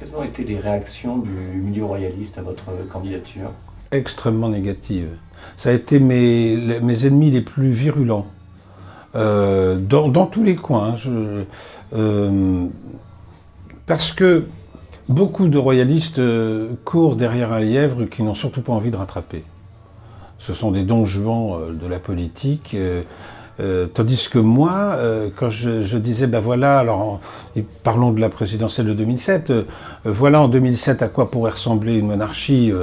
Quelles ont été les réactions du milieu royaliste à votre candidature? Extrêmement négative. Ça a été mes ennemis les plus virulents. Dans tous les coins. Parce que beaucoup de royalistes courent derrière un lièvre qu'ils n'ont surtout pas envie de rattraper. Ce sont des don Juan de la politique. Tandis que moi, quand je disais, ben voilà, alors parlons de la présidentielle de 2007, voilà en 2007 à quoi pourrait ressembler une monarchie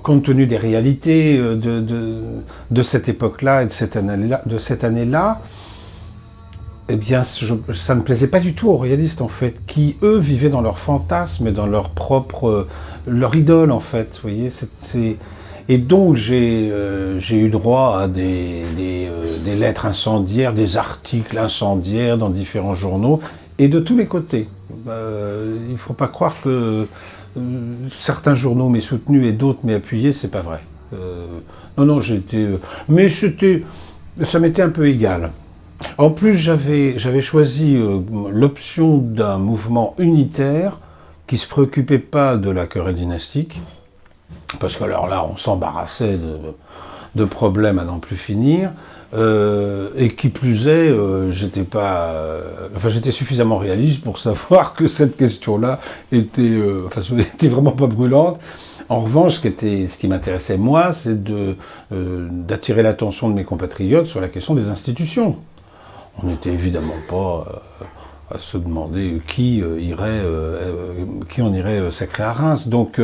compte tenu des réalités de cette époque-là et de cette année-là, eh bien, ça ne plaisait pas du tout aux royalistes, en fait, qui, eux, vivaient dans leur fantasme et dans leur propre... leur idole, en fait, vous voyez. Et donc, j'ai eu droit à des lettres incendiaires, des articles incendiaires dans différents journaux, et de tous les côtés. Il ne faut pas croire que certains journaux m'aient soutenu et d'autres m'aient appuyé, c'est pas vrai. Non, j'étais... mais ça m'était un peu égal. En plus, j'avais choisi l'option d'un mouvement unitaire qui ne se préoccupait pas de la querelle dynastique, parce que alors là, on s'embarrassait de problèmes à n'en plus finir, et qui plus est, j'étais suffisamment réaliste pour savoir que cette question-là était vraiment pas brûlante. En revanche, ce qui m'intéressait moi, c'est d'attirer l'attention de mes compatriotes sur la question des institutions. On n'était évidemment pas à se demander qui on irait sacrer à Reims. Donc,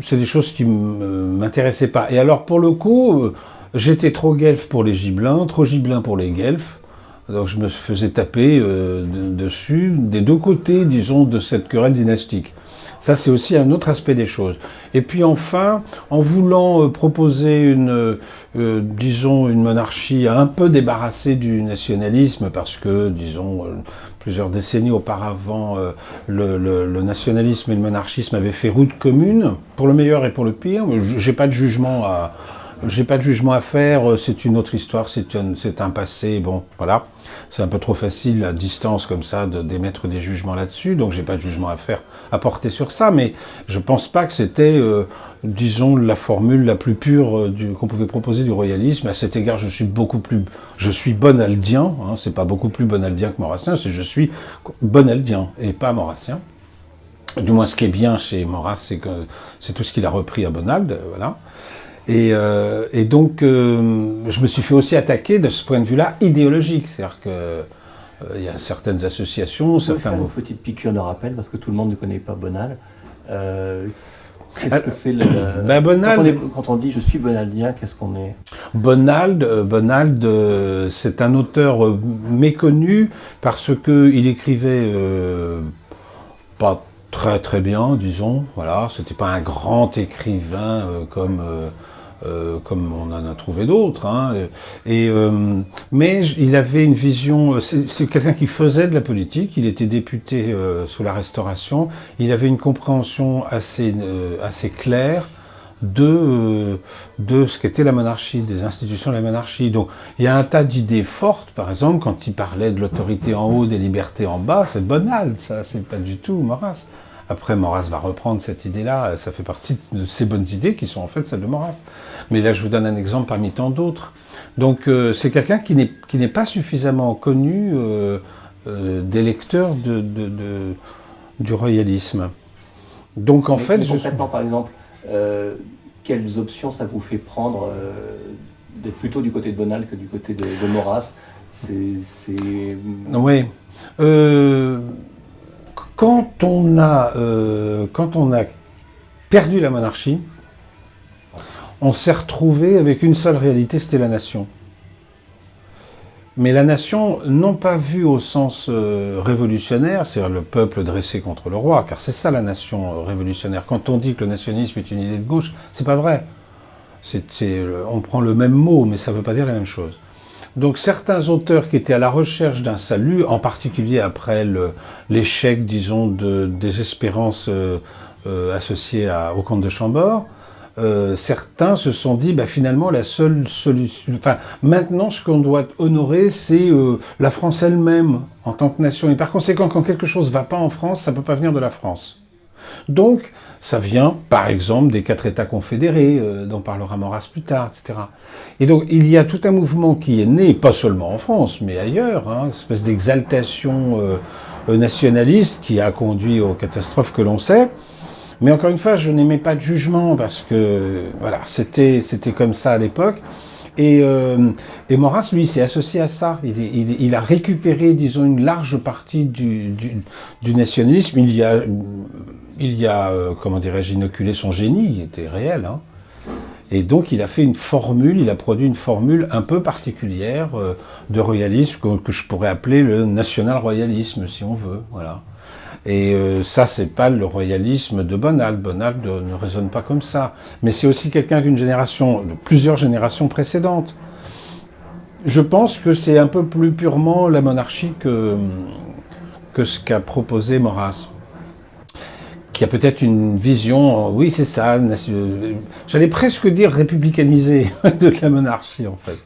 c'est des choses qui ne m'intéressaient pas. Et alors, pour le coup, j'étais trop guelfe pour les gibelins, trop gibelin pour les guelfes. Donc, je me faisais taper dessus, des deux côtés, disons, de cette querelle dynastique. Ça, c'est aussi un autre aspect des choses. Et puis enfin, en voulant proposer disons, une monarchie un peu débarrassée du nationalisme, parce que, disons, plusieurs décennies auparavant, le nationalisme et le monarchisme avaient fait route commune, pour le meilleur et pour le pire. J'ai pas de jugement à faire, c'est une autre histoire, c'est un passé, bon, voilà. C'est un peu trop facile à distance comme ça d'émettre des jugements là-dessus, donc j'ai pas de jugement à porter sur ça, mais je pense pas que c'était, disons, la formule la plus pure qu'on pouvait proposer du royalisme. À cet égard, je suis bonaldien, hein, c'est pas beaucoup plus bonaldien que maurassien, c'est je suis bonaldien et pas maurassien. Du moins, ce qui est bien chez Maurras, c'est que c'est tout ce qu'il a repris à Bonald, voilà. Et donc, je me suis fait aussi attaquer de ce point de vue-là idéologique. C'est-à-dire qu'il y a certaines associations... Vous pouvez faire une petite piqûre de rappel, parce que tout le monde ne connaît pas Bonald. Qu'est-ce que c'est Bonald, quand on dit « je suis bonaldien », qu'est-ce qu'on est? Bonald, c'est un auteur méconnu parce qu'il écrivait pas très très bien, disons. Voilà, c'était pas un grand écrivain comme on en a trouvé d'autres, hein. Mais il avait une vision, c'est quelqu'un qui faisait de la politique, il était député sous la Restauration, il avait une compréhension assez claire de ce qu'était la monarchie, des institutions de la monarchie. Donc il y a un tas d'idées fortes, par exemple, quand il parlait de l'autorité en haut, des libertés en bas, c'est Bonald, ça, c'est pas du tout Maurras. Après, Maurras va reprendre cette idée-là, ça fait partie de ces bonnes idées qui sont en fait celles de Maurras. Mais là, je vous donne un exemple parmi tant d'autres. Donc, c'est quelqu'un qui n'est pas suffisamment connu des lecteurs du royalisme. Donc, en fait... Concrètement, par exemple, quelles options ça vous fait prendre d'être plutôt du côté de Bonald que du côté de Maurras? Oui. Quand on a perdu la monarchie, on s'est retrouvé avec une seule réalité, c'était la nation. Mais la nation, non pas vue au sens révolutionnaire, c'est-à-dire le peuple dressé contre le roi, car c'est ça la nation révolutionnaire. Quand on dit que le nationalisme est une idée de gauche, c'est pas vrai. On prend le même mot, mais ça ne veut pas dire la même chose. Donc certains auteurs qui étaient à la recherche d'un salut, en particulier après l'échec, disons, des espérances associées au comte de Chambord, certains se sont dit, finalement, la seule solution... Enfin, maintenant, ce qu'on doit honorer, c'est la France elle-même, en tant que nation. Et par conséquent, quand quelque chose ne va pas en France, ça ne peut pas venir de la France. Donc, ça vient, par exemple, des 4 États confédérés, dont parlera Maurras plus tard, etc. Et donc, il y a tout un mouvement qui est né, pas seulement en France, mais ailleurs, une espèce d'exaltation nationaliste qui a conduit aux catastrophes que l'on sait. Mais encore une fois, je n'aimais pas de jugement, parce que, voilà, c'était comme ça à l'époque. Et Maurras, lui, s'est associé à ça. Il a récupéré, disons, une large partie du nationalisme. Il y a comment dirais-je, inoculé son génie, il était réel. Et donc, il a fait une formule, il a produit une formule un peu particulière de royalisme que je pourrais appeler le national-royalisme, si on veut. Voilà. Et ça, c'est pas le royalisme de Bonald. Bonald ne raisonne pas comme ça. Mais c'est aussi quelqu'un d'une génération, de plusieurs générations précédentes. Je pense que c'est un peu plus purement la monarchie que ce qu'a proposé Maurras. Qui a peut-être une vision, oui c'est ça, j'allais presque dire républicanisée de la monarchie en fait.